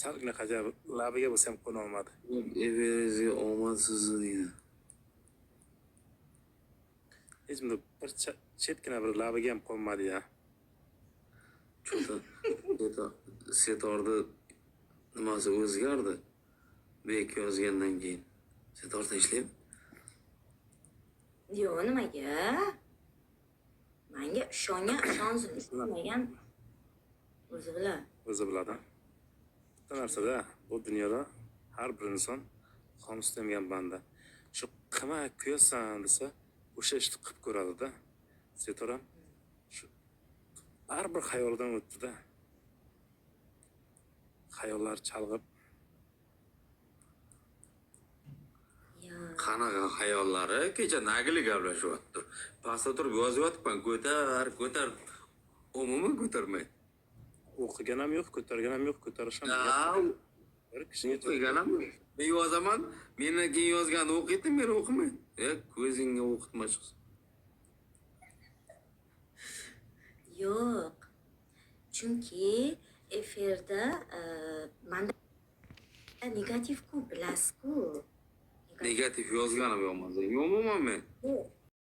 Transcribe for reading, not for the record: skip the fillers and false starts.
salgina qajar labiga bo'lsa ham qo'na olmadi. Everizga omadsiz deydi. Hech kimda bir chetgina bir labiga ham qo'nmadi ya. Setorda nimasi o'zgardi. Bek yozgandan keyin. Setorda ishlaymi? Yo'q, nimaga? Menga ishonsin, ishonmagan o'zi bilan. O'zi biladi. Bitta narsada bu dunyoda har bir inson xolis degan banda. Shu qima kuyasan desa, o'sha ishni qilib ko'radi-da. Setoram shu har bir xayoldan o'tdi-da. Xayollar chalg'ib. Qanaqa xayollari kecha nagili gaplashyapti. Pastda turib yozyapman, ko'tar. Umuman ko'tarmaydi. O'qigan ham yo'q, ko'targan ham yo'q, ko'tarish ham yo'q. Bir kishiga o'qigan ham yo'q. Men yozaman, mendan keyin yozganni o'qiydi, men o'qimayman. Ko'zingga o'qitma chiqsin. Yo'q. Chunki efirda menda negativ-ku, bilasiz-ku. Negativ yozganim yo'qman. Yo'qman men.